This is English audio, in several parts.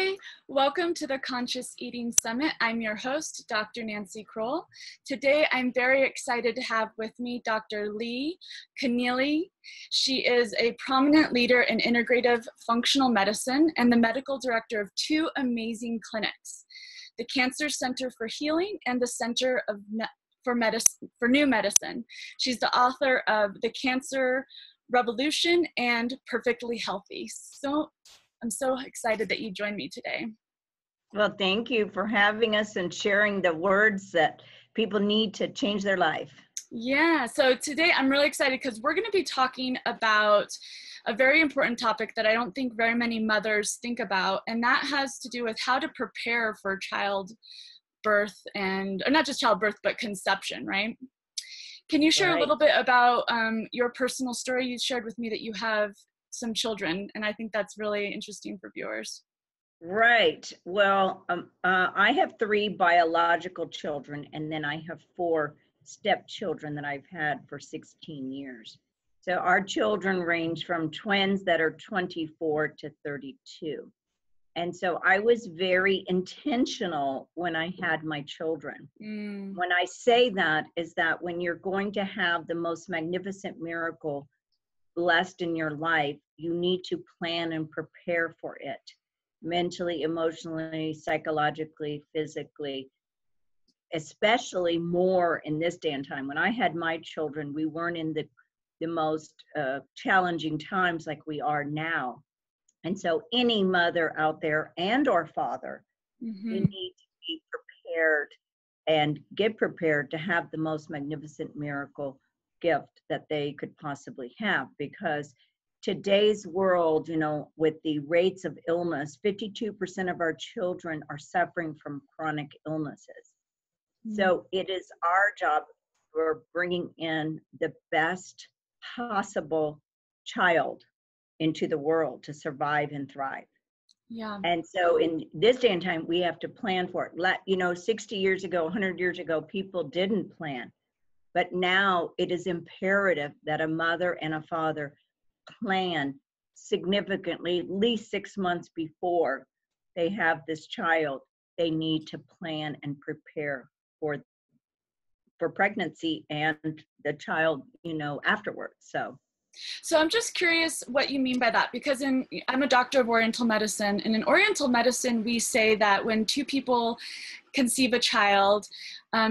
Hi, welcome to the Conscious Eating Summit. I'm your host, Dr. Nancy Kroll. Today, I'm very excited to have with me Dr. Leah Connealy. She is a prominent leader in integrative functional medicine and the medical director of two amazing clinics, the Cancer Center for Healing and the Center for New Medicine. She's the author of The Cancer Revolution and Perfectly Healthy. So I'm so excited that you joined me today. Well, thank you for having us and sharing the words that people need to change their life. Yeah, so today I'm really excited because we're going to be talking about a very important topic that I don't think very many mothers think about, and that has to do with how to prepare for childbirth and, or not just childbirth, but conception, right? Can you share a little bit about your personal story? You shared with me that you have some children, and I think that's really interesting for viewers. Right. Well, I have 3 biological children, and then I have 4 stepchildren that I've had for 16 years. So our children range from twins that are 24 to 32. And so I was very intentional when I had my children. When I say that is that when you're going to have the most magnificent miracle blessed in your life, you need to plan and prepare for it mentally, emotionally, psychologically, physically, especially more in this day and time. When I had my children, we weren't in the most challenging times like we are now. And so any mother out there and or father, you need to be prepared and get prepared to have the most magnificent miracle gift that they could possibly have, because today's world, you know, with the rates of illness, 52% of our children are suffering from chronic illnesses. So it is our job for bringing in the best possible child into the world to survive and thrive. Yeah. And so in this day and time, we have to plan for it. 60 years ago, 100 years ago, people didn't plan. But now it is imperative that a mother and a father plan significantly, at least 6 months before they have this child. They need to plan and prepare for pregnancy and the child, afterwards. So I'm just curious what you mean by that, because I'm a doctor of Oriental medicine, and in Oriental medicine, we say that when two people conceive a child,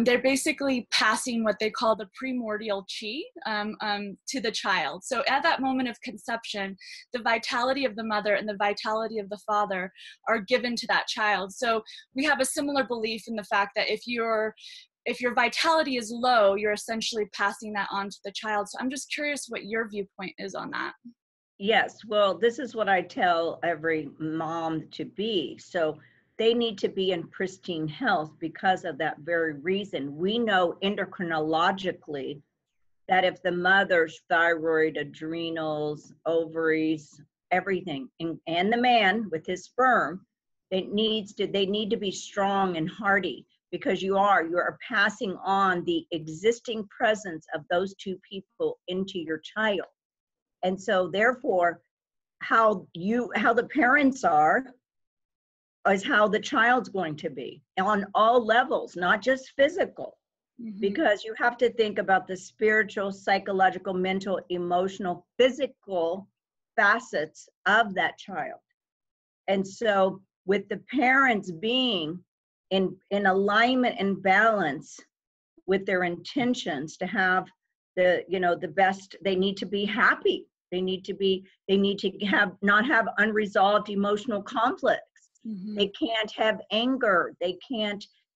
they're basically passing what they call the primordial chi to the child. So at that moment of conception, the vitality of the mother and the vitality of the father are given to that child. So we have a similar belief in the fact that if your vitality is low, you're essentially passing that on to the child. So I'm just curious what your viewpoint is on that. Yes, well, this is what I tell every mom to be. So they need to be in pristine health because of that very reason. We know endocrinologically that if the mother's thyroid, adrenals, ovaries, everything, and the man with his sperm, they need to be strong and hardy, because you are passing on the existing presence of those 2 people into your child. And so therefore, how the parents are is how the child's going to be on all levels, not just physical, because you have to think about the spiritual, psychological, mental, emotional, physical facets of that child. And so with the parents being in alignment and balance with their intentions to have the best, they need to be happy. They need to not have unresolved emotional conflicts. They can't have anger. They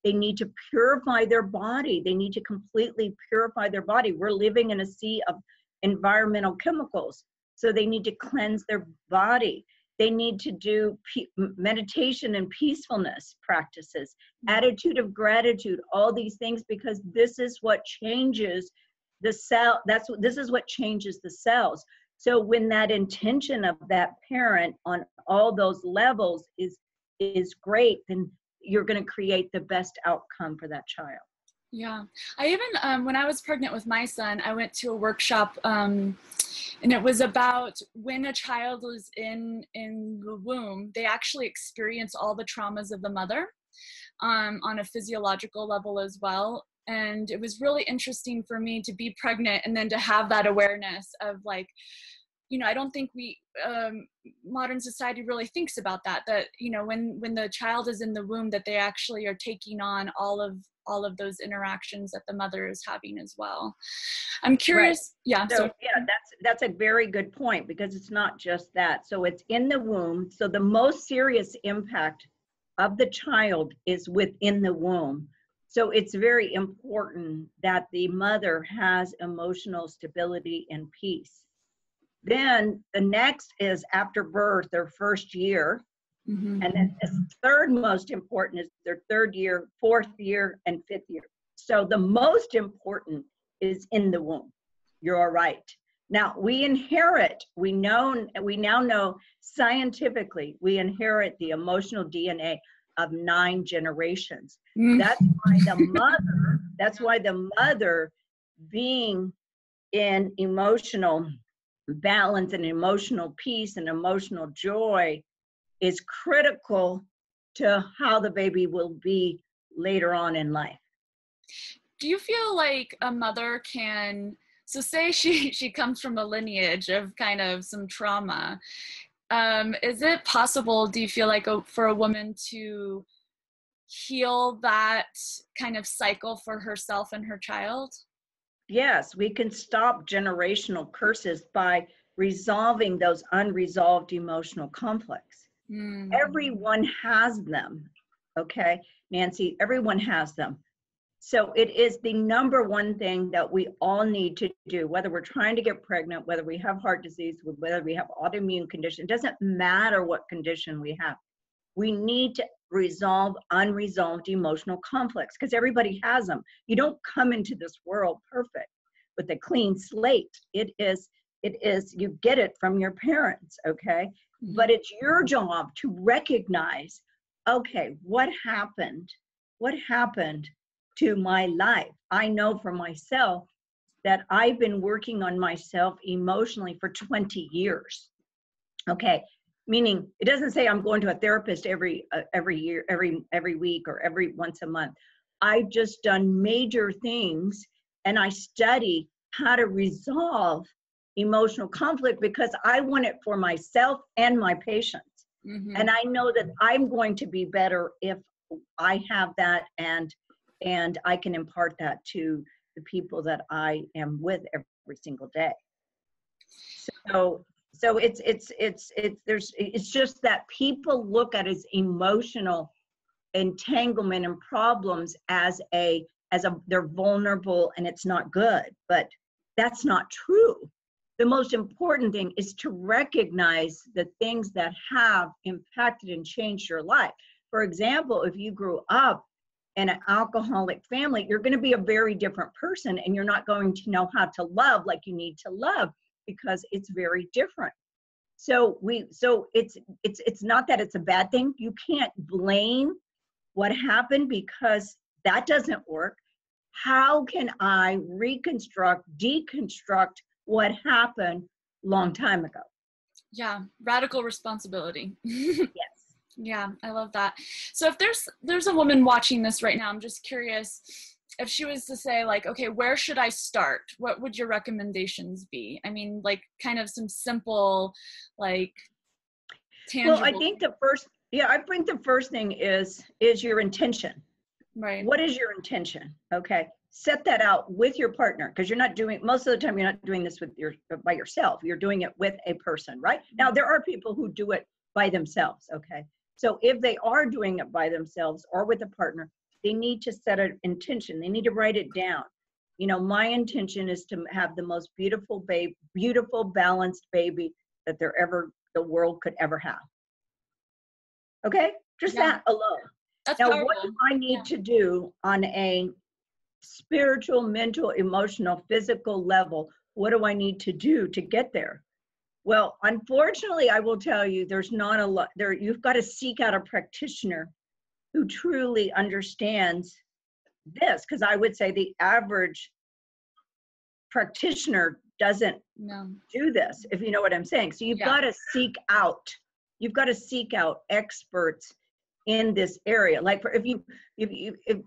need to purify their body. They need to completely purify their body. We're living in a sea of environmental chemicals. So they need to cleanse their body. They need to do meditation and peacefulness practices, attitude of gratitude, all these things, because this is what changes the cell. This is what changes the cells. So when that intention of that parent on all those levels is great, then you're going to create the best outcome for that child. Yeah. I even, when I was pregnant with my son, I went to a workshop, and it was about when a child was in the womb, they actually experience all the traumas of the mother, on a physiological level as well. And it was really interesting for me to be pregnant and then to have that awareness of like, I don't think modern society really thinks about that, when the child is in the womb, that they actually are taking on all of those interactions that the mother is having as well. I'm Right. curious. Yeah. So yeah, that's a very good point, because it's not just that. So it's in the womb. So the most serious impact of the child is within the womb. So it's very important that the mother has emotional stability and peace. Then the next is after birth, their first year. Mm-hmm. And then the third most important is their third year, fourth year, and fifth year. So the most important is in the womb. You're right. Now we now know scientifically, we inherit the emotional DNA of 9 generations. Mm. That's why the mother being in emotional balance and emotional peace and emotional joy is critical to how the baby will be later on in life. Do you feel like a mother can, so say she comes from a lineage of kind of some trauma, is it possible, do you feel like, for a woman to heal that kind of cycle for herself and her child? Yes, we can stop generational curses by resolving those unresolved emotional conflicts. Mm. Everyone has them, okay, Nancy, everyone has them. So it is the number one thing that we all need to do, whether we're trying to get pregnant, whether we have heart disease, whether we have autoimmune condition, it doesn't matter what condition we have. We need to resolve unresolved emotional conflicts, because everybody has them. You don't come into this world perfect with a clean slate. It is, you get it from your parents, okay? Mm-hmm. But it's your job to recognize, okay, what happened to my life? I know for myself that I've been working on myself emotionally for 20 years. Okay, meaning it doesn't say I'm going to a therapist every year, every week, or every once a month. I've just done major things, and I study how to resolve emotional conflict because I want it for myself and my patients. Mm-hmm. And I know that I'm going to be better if I have that, and I can impart that to the people that I am with every single day. So it's just that people look at as emotional entanglement and problems as they're vulnerable and it's not good, but that's not true. The most important thing is to recognize the things that have impacted and changed your life. For example, if you grew up in an alcoholic family, you're going to be a very different person, and you're not going to know how to love like you need to love, because it's very different. So it's not that it's a bad thing. You can't blame what happened, because that doesn't work. How can I deconstruct what happened long time ago? Yeah, radical responsibility. Yes. Yeah, I love that. So if there's a woman watching this right now, I'm just curious, if she was to say like, okay, where should I start? What would your recommendations be? I mean, like kind of some simple, like tangible. Well, I think I think the first thing is your intention. Right. What is your intention? Okay. Set that out with your partner, because most of the time you're not doing this by yourself. You're doing it with a person, right? Now, there are people who do it by themselves, okay? So if they are doing it by themselves or with a partner, they need to set an intention. They need to write it down. My intention is to have the most beautiful, balanced baby that the world could ever have. Okay? Just that alone. That's now, powerful. what do I need to do on a spiritual, mental, emotional, physical level? What do I need to do to get there? Well, unfortunately, I will tell you, there's not a lot there. You've got to seek out a practitioner who truly understands this, because I would say the average practitioner doesn't do this, if you know what I'm saying. So you've got to seek out, experts in this area. Like for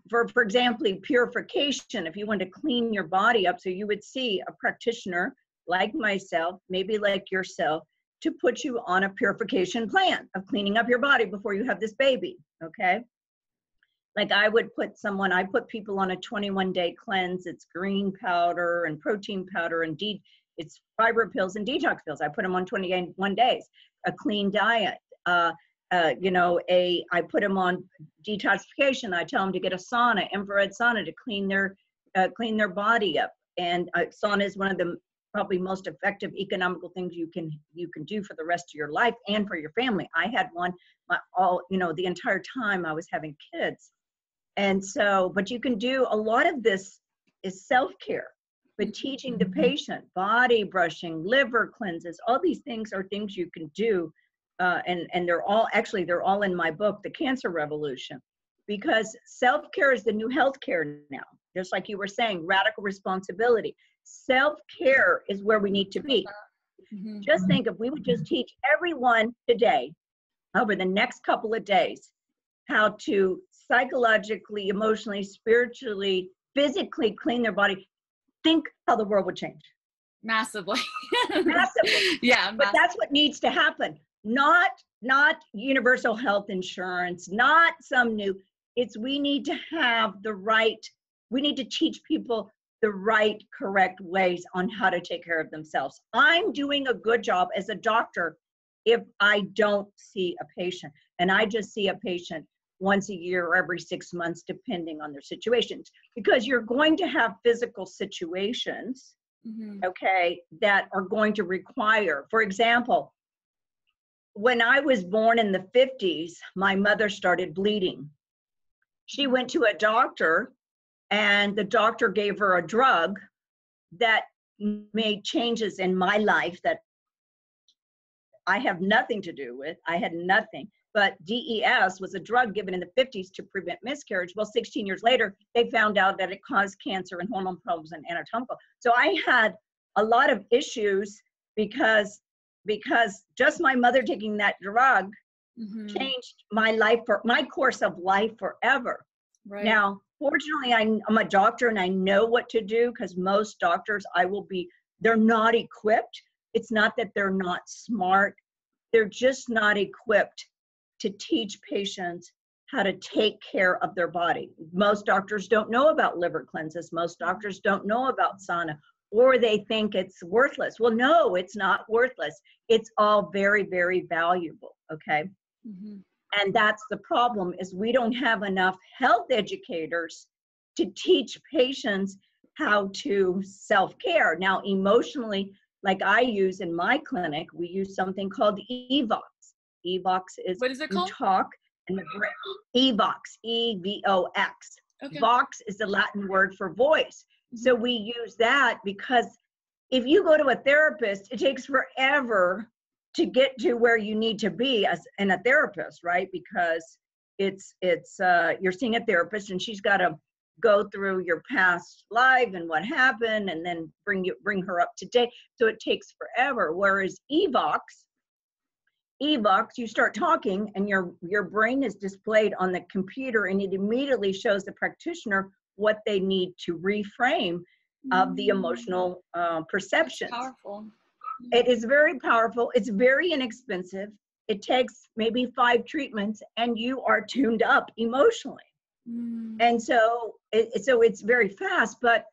for example, purification, if you want to clean your body up, so you would see a practitioner like myself, maybe like yourself, to put you on a purification plan of cleaning up your body before you have this baby, okay? Like I put people on a 21-day cleanse. It's green powder and protein powder and it's fiber pills and detox pills. I put them on 21 days, a clean diet. I put them on detoxification. I tell them to get a sauna, infrared sauna, to clean their body up. And sauna is one of the probably most effective economical things you can do for the rest of your life and for your family. I had one the entire time I was having kids. And so, but you can do a lot of this is self-care, but teaching the patient, body brushing, liver cleanses, all these things are things you can do. And they're all in my book, The Cancer Revolution, because self-care is the new healthcare now. Just like you were saying, radical responsibility. Self-care is where we need to be. Just think if we would just teach everyone today, over the next couple of days, how to psychologically, emotionally, spiritually, physically clean their body, think how the world would change. Massively. Massively. Yeah. But that's what needs to happen. Not universal health insurance, not some new, we need to teach people the right, correct ways on how to take care of themselves. I'm doing a good job as a doctor if I don't see a patient, and I just see a patient once a year or every 6 months, depending on their situations, because you're going to have physical situations, okay, that are going to require, for example, when I was born in the 50s, my mother started bleeding. She went to a doctor, and the doctor gave her a drug that made changes in my life that I have nothing to do with. I had nothing. But DES was a drug given in the 50s to prevent miscarriage. Well, 16 years later, they found out that it caused cancer and hormone problems and anatomical. So I had a lot of issues because just my mother taking that drug changed my course of life forever. Right. Now, fortunately, I'm a doctor and I know what to do, because most doctors, they're not equipped. It's not that they're not smart. They're just not equipped to teach patients how to take care of their body. Most doctors don't know about liver cleanses. Most doctors don't know about sauna, or they think it's worthless. Well, no, it's not worthless. It's all very, very valuable, okay? And that's the problem, is we don't have enough health educators to teach patients how to self-care. Now, emotionally, like I use in my clinic, we use something called EVOX. EVOX is, what is it called? Talk and the brain. EVOX, EVOX. Okay. Vox is the Latin word for voice. So we use that because if you go to a therapist, it takes forever to get to where you need to be as in a therapist, right? Because you're seeing a therapist and she's got to go through your past life and what happened, and then bring her up to date. So it takes forever. Whereas EVOX, you start talking and your brain is displayed on the computer, and it immediately shows the practitioner what they need to reframe of the emotional perceptions. Powerful. It is very powerful. It's very inexpensive. It takes maybe 5 treatments and you are tuned up emotionally. And so it's very fast, but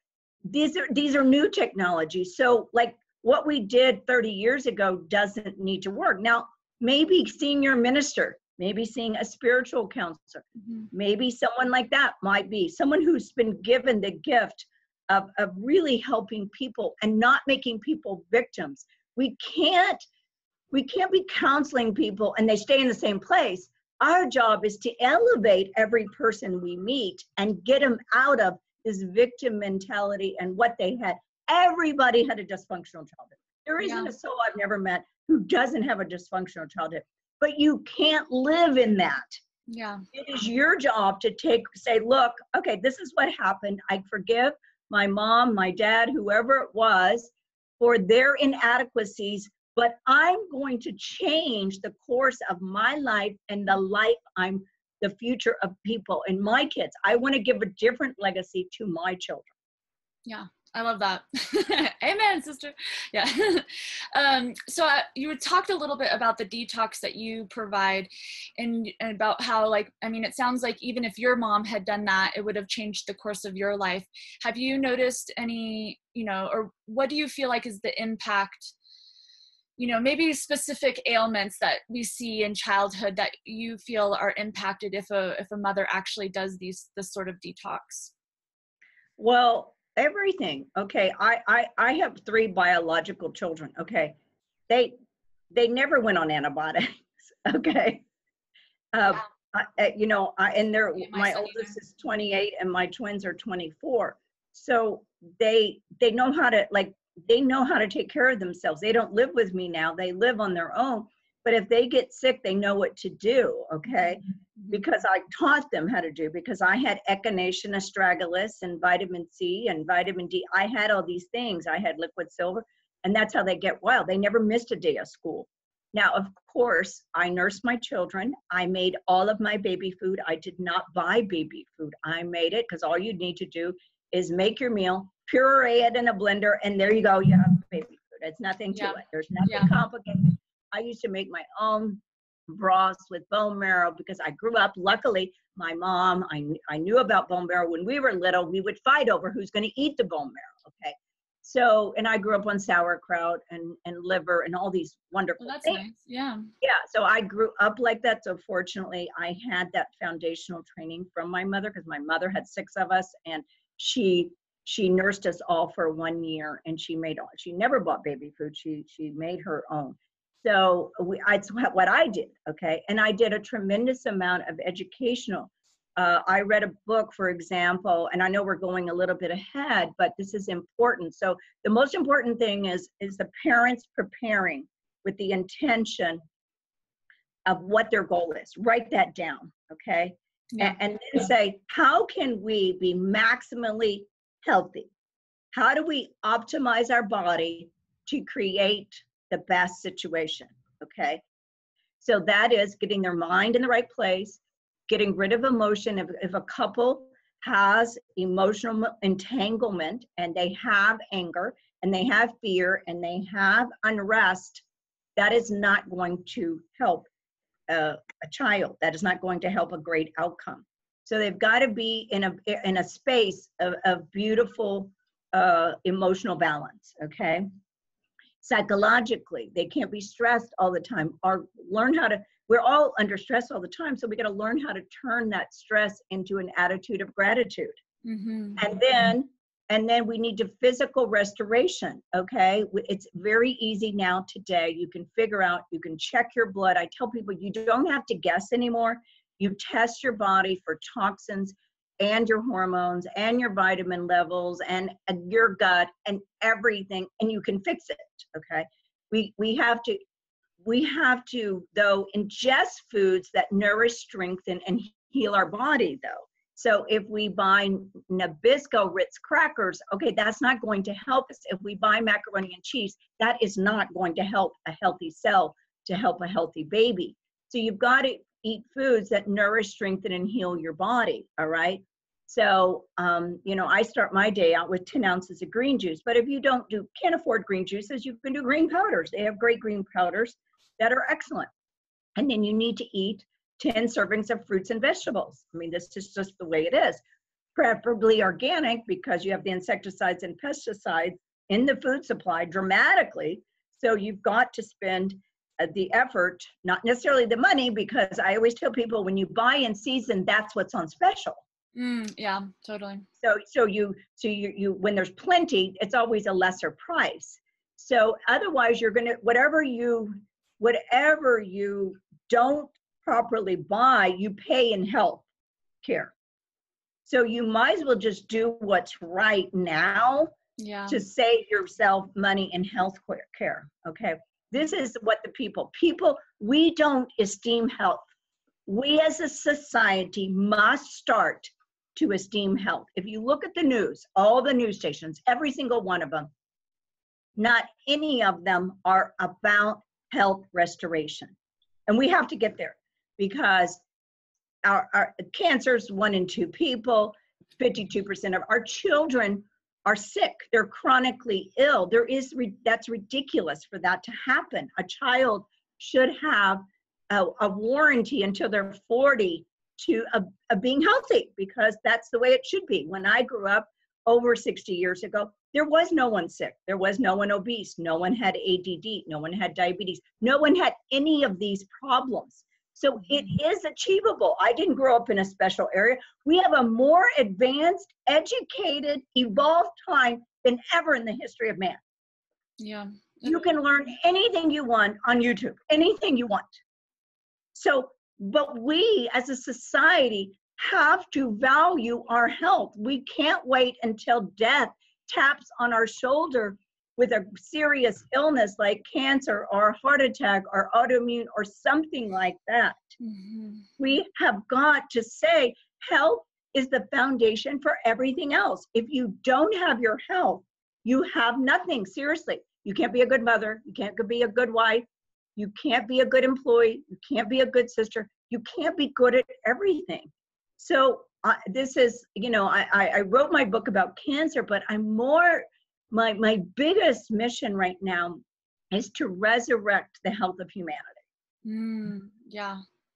these are new technologies. So like what we did 30 years ago doesn't need to work. Now, maybe seeing your minister, maybe seeing a spiritual counselor, maybe someone like that might be someone who's been given the gift of really helping people and not making people victims. We can't be counseling people and they stay in the same place. Our job is to elevate every person we meet and get them out of this victim mentality and what they had. Everybody had a dysfunctional childhood. There isn't a soul I've never met who doesn't have a dysfunctional childhood. But you can't live in that. Yeah. It is your job to say, look, okay, this is what happened. I forgive my mom, my dad, whoever it was, for their inadequacies, but I'm going to change the course of my life and the future of people and my kids. I want to give a different legacy to my children. Yeah, I love that. Amen, sister. Yeah. So you talked a little bit about the detox that you provide and about how, like, I mean, it sounds like even if your mom had done that, it would have changed the course of your life. Have you noticed any, or what do you feel like is the impact, maybe specific ailments that we see in childhood that you feel are impacted if a mother actually does this sort of detox? Well, everything. Okay. I have 3 biological children. Okay. They never went on antibiotics. Okay. Yeah. My oldest is 28 and my twins are 24. So they know how to, they know how to take care of themselves. They don't live with me now. They live on their own. But if they get sick, they know what to do. Okay. Because I taught them how to do, because I had echinacea astragalus and vitamin C and vitamin D. I had all these things. I had liquid silver, and that's how they get well. They never missed a day of school. Now, of course, I nursed my children. I made all of my baby food. I did not buy baby food. I made it, because all you need to do is make your meal, puree it in a blender, and there you go. You have baby food. It's nothing to it. There's nothing complicated. I used to make my own broths with bone marrow because I grew up, luckily, my mom, I knew about bone marrow. When we were little, we would fight over who's going to eat the bone marrow, okay? So, and I grew up on sauerkraut and liver and all these wonderful Well, that's things. nice. Yeah. Yeah, so I grew up like that. So fortunately, I had that foundational training from my mother, because my mother had 6 of us, and she nursed us all for 1 year, and she never bought baby food. She made her own. So it's what I did, okay? And I did a tremendous amount of educational. I read a book, for example, and I know we're going a little bit ahead, but this is important. So the most important thing is the parents preparing with the intention of what their goal is. Write that down, okay? Yeah. And then say, how can we be maximally healthy? How do we optimize our body to create the best situation, okay? So that is getting their mind in the right place, getting rid of emotion. If a couple has emotional entanglement and they have anger and they have fear and they have unrest, that is not going to help a child. That is not going to help a great outcome. So they've got to be in a space of beautiful emotional balance, okay? Psychologically, they can't be stressed all the time, or learn how to, we're all under stress all the time, so we got to learn how to turn that stress into an attitude of gratitude. Mm-hmm. And then we need to physical restoration, okay? It's very easy now today. You can figure out, you can check your blood. I tell people you don't have to guess anymore. You test your body for toxins and your hormones and your vitamin levels and your gut and everything, and you can fix it, okay? We have to, though, ingest foods that nourish, strengthen, and heal our body, though. So if we buy Nabisco Ritz crackers, okay, that's not going to help us. If we buy macaroni and cheese, that is not going to help a healthy cell to help a healthy baby. So you've got to eat foods that nourish, strengthen, and heal your body, all right? So, I start my day out with 10 ounces of green juice, but if you can't afford green juices, you can do green powders. They have great green powders that are excellent. And then you need to eat 10 servings of fruits and vegetables. I mean, this is just the way it is. Preferably organic, because you have the insecticides and pesticides in the food supply dramatically. So you've got to spend the effort, not necessarily the money, because I always tell people when you buy in season, that's what's on special. Yeah, totally. So you when there's plenty, it's always a lesser price. So otherwise you're gonna, whatever you don't properly buy, you pay in health care. So you might as well just do what's right now to save yourself money in health care, okay? This is what we don't esteem health. we as a society must start to esteem health. If you look at the news, all the news stations, every single one of them, not any of them are about health restoration. And we have to get there, because our cancer's 1 in 2 people, 52% of our children are sick. They're chronically ill. That's ridiculous for that to happen. A child should have a warranty until they're 40 to being healthy, because that's the way it should be. When I grew up over 60 years ago, there was no one sick. There was no one obese. No one had ADD. No one had diabetes. No one had any of these problems. So it is achievable. I didn't grow up in a special area. We have a more advanced, educated, evolved time than ever in the history of man. Yeah. You can learn anything you want on YouTube, anything you want. So, but we as a society have to value our health. We can't wait until death taps on our shoulder with a serious illness like cancer or heart attack or autoimmune or something like that. Mm-hmm. We have got to say health is the foundation for everything else. If you don't have your health, you have nothing. Seriously, you can't be a good mother. You can't be a good wife. You can't be a good employee. You can't be a good sister. You can't be good at everything. So this is, I wrote my book about cancer, but I'm more, my biggest mission right now is to resurrect the health of humanity.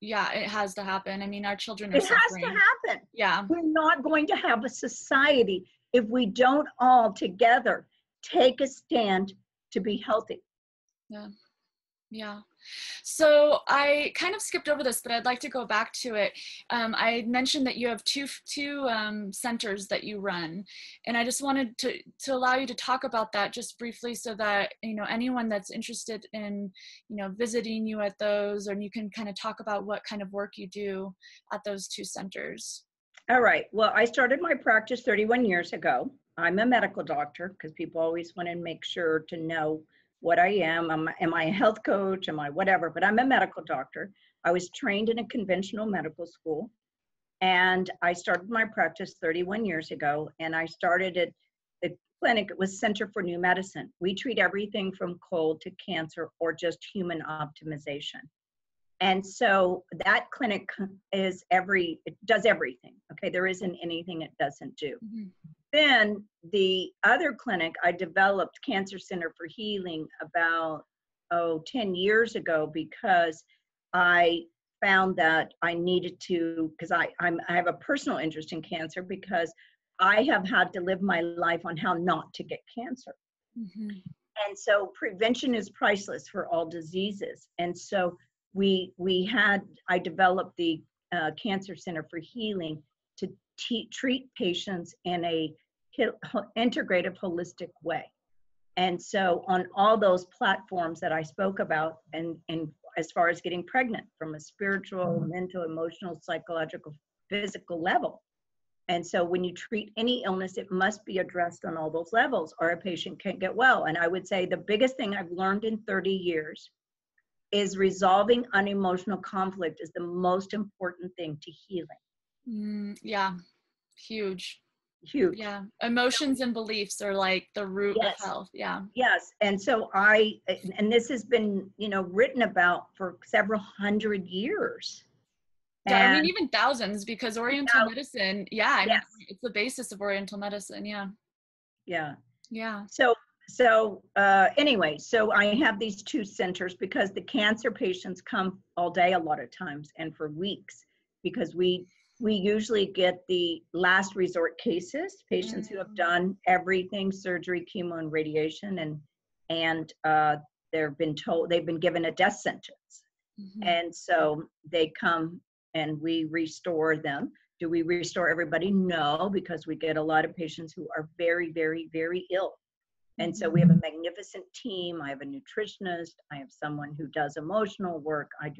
Yeah, it has to happen. I mean, our children are suffering. It has to happen. Yeah. We're not going to have a society if we don't all together take a stand to be healthy. Yeah. So I kind of skipped over this, but I'd like to go back to it. I mentioned that you have two centers that you run, and I just wanted to allow you to talk about that just briefly, so that anyone that's interested in visiting you at those, or you can kind of talk about what kind of work you do at those 2 centers. All right. Well, I started my practice 31 years ago. I'm a medical doctor, because people always want to make sure to know what I am. Am I a health coach? Am I whatever? But I'm a medical doctor. I was trained in a conventional medical school, and I started my practice 31 years ago, and I started at the clinic. It was Center for New Medicine. We treat everything from cold to cancer, or just human optimization. And so that clinic it does everything. Okay, there isn't anything it doesn't do. Mm-hmm. Then the other clinic, I developed Cancer Center for Healing about 10 years ago, because I found that I needed to, because I have a personal interest in cancer, because I have had to live my life on how not to get cancer. Mm-hmm. And so prevention is priceless for all diseases. And so I developed the Cancer Center for Healing to treat patients in a integrative, holistic way. And so on all those platforms that I spoke about, and as far as getting pregnant, from a spiritual, mental, emotional, psychological, physical level. And so when you treat any illness, it must be addressed on all those levels, or a patient can't get well. And I would say the biggest thing I've learned in 30 years is resolving unemotional conflict is the most important thing to healing. Yeah, huge. Yeah, emotions and beliefs are like the root of health. Yes. And so and this has been written about for several hundred years. I mean, even thousands, because Oriental medicine, I mean, it's the basis of Oriental medicine. So anyway, so I have these 2 centers, because the cancer patients come all day a lot of times, and for weeks, because we usually get the last resort cases, patients who have done everything, surgery, chemo, and radiation, and they've been given a death sentence. Mm-hmm. And so they come and we restore them. Do we restore everybody? No, because we get a lot of patients who are very, very, very ill. And so we have a magnificent team. I have a nutritionist. I have someone who does emotional work. I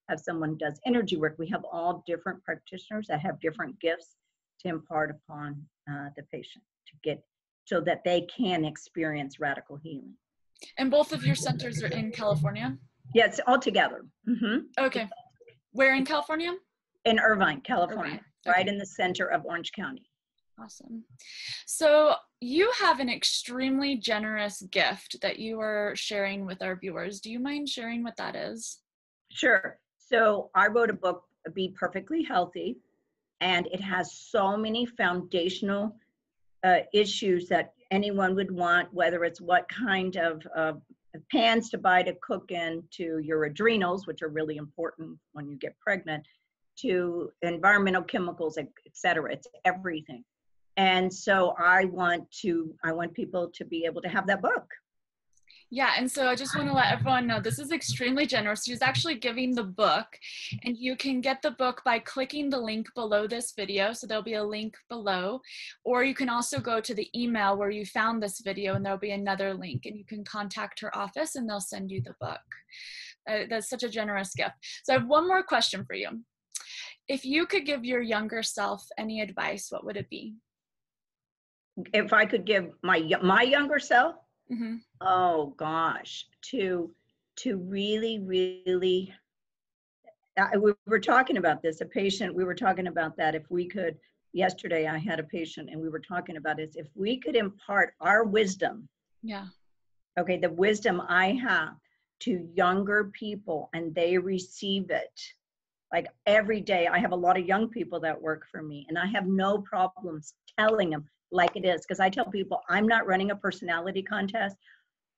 have someone who does energy work. We have all different practitioners that have different gifts to impart upon the patient, to get so that they can experience radical healing. And both of your centers are in California? Yes, all together. Mm-hmm. Okay. Where in California? In Irvine, California, Irvine. right Okay. in the center of Orange County. Awesome. So you have an extremely generous gift that you are sharing with our viewers. Do you mind sharing what that is? Sure. So I wrote a book, Be Perfectly Healthy, and it has so many foundational issues that anyone would want, whether it's what kind of pans to buy to cook in, to your adrenals, which are really important when you get pregnant, to environmental chemicals, et cetera. It's everything. And so I want people to be able to have that book. Yeah, and so I just want to let everyone know this is extremely generous. She's actually giving the book, and you can get the book by clicking the link below this video. So there'll be a link below, or you can also go to the email where you found this video, and there'll be another link, and you can contact her office, and they'll send you the book. That's such a generous gift. So I have one more question for you. If you could give your younger self any advice, what would it be? If I could give my younger self, Mm-hmm. oh gosh, to really, really, we were talking about this, we were talking about that. If we could, yesterday I had a patient and we were talking about this, if we could impart our wisdom, Yeah. okay, the wisdom I have to younger people and they receive it. Like every day, I have a lot of young people that work for me, and I have no problems telling them like it is, because I tell people I'm not running a personality contest.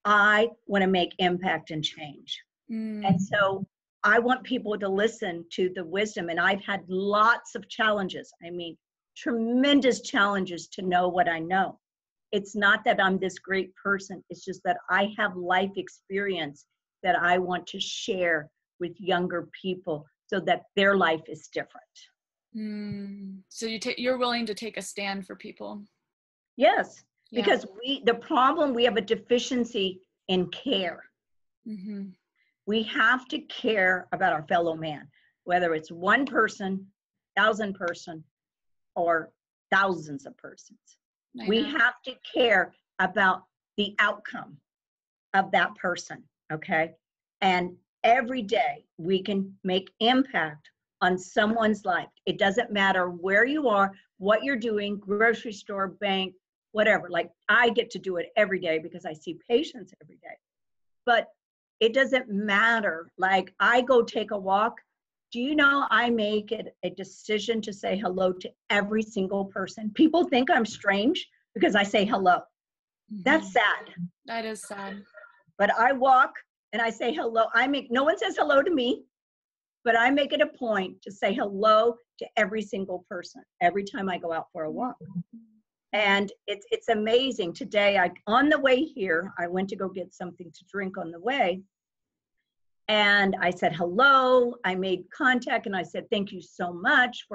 I want to make impact and change. And so I want people to listen to the wisdom. And I've had lots of challenges. I mean, tremendous challenges to know what I know. It's not that I'm this great person. It's just that I have life experience that I want to share with younger people so that their life is different. So you're willing to take a stand for people? Yes, Yeah. because we have a deficiency in care. Mm-hmm. We have to care about our fellow man, whether it's one person, 1,000 person, or thousands of persons. We have to care about the outcome of that person, okay? And every day we can make impact on someone's life. It doesn't matter where you are, what you're doing, grocery store, bank, whatever. Like I get to do it every day because I see patients every day. But it doesn't matter. Like I go take a walk. Do you know I make it a decision to say hello to every single person? People think I'm strange because I say hello. Mm-hmm. That's sad. That is sad. But I walk and I say hello. No one says hello to me, but I make it a point to say hello to every single person every time I go out for a walk. And it's amazing. Today, on the way here, I went to go get something to drink on the way. And I said hello. I made contact and I said, thank you so much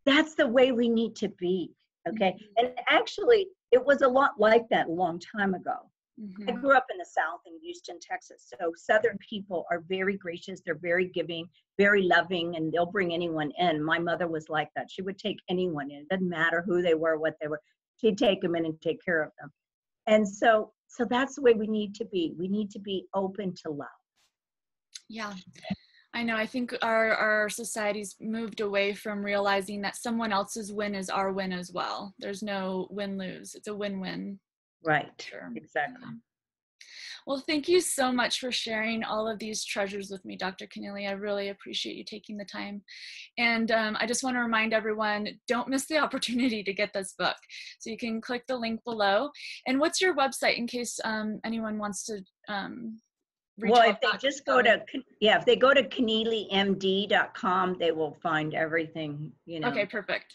that's the way we need to be. Okay. Mm-hmm. And actually, it was a lot like that a long time ago. Mm-hmm. I grew up in the South in Houston, Texas. So Southern people are very gracious. They're very giving, very loving, and they'll bring anyone in. My mother was like that. She would take anyone in. It doesn't matter who they were, what they were. She'd take them in and take care of them. And so that's the way we need to be. We need to be open to love. Yeah, I know. I think our society's moved away from realizing that someone else's win is our win as well. There's no win-lose. It's a win-win. Right. Sure. Exactly. Yeah. Well, thank you so much for sharing all of these treasures with me, Dr. Connealy. I really appreciate you taking the time. And I just want to remind everyone, don't miss the opportunity to get this book. So you can click the link below. And what's your website in case anyone wants to well, if they just go to, if they go to ConnealyMD.com, they will find everything, Okay, perfect.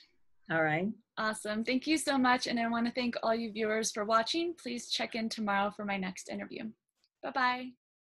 All right. Awesome. Thank you so much. And I want to thank all you viewers for watching. Please check in tomorrow for my next interview. Bye-bye.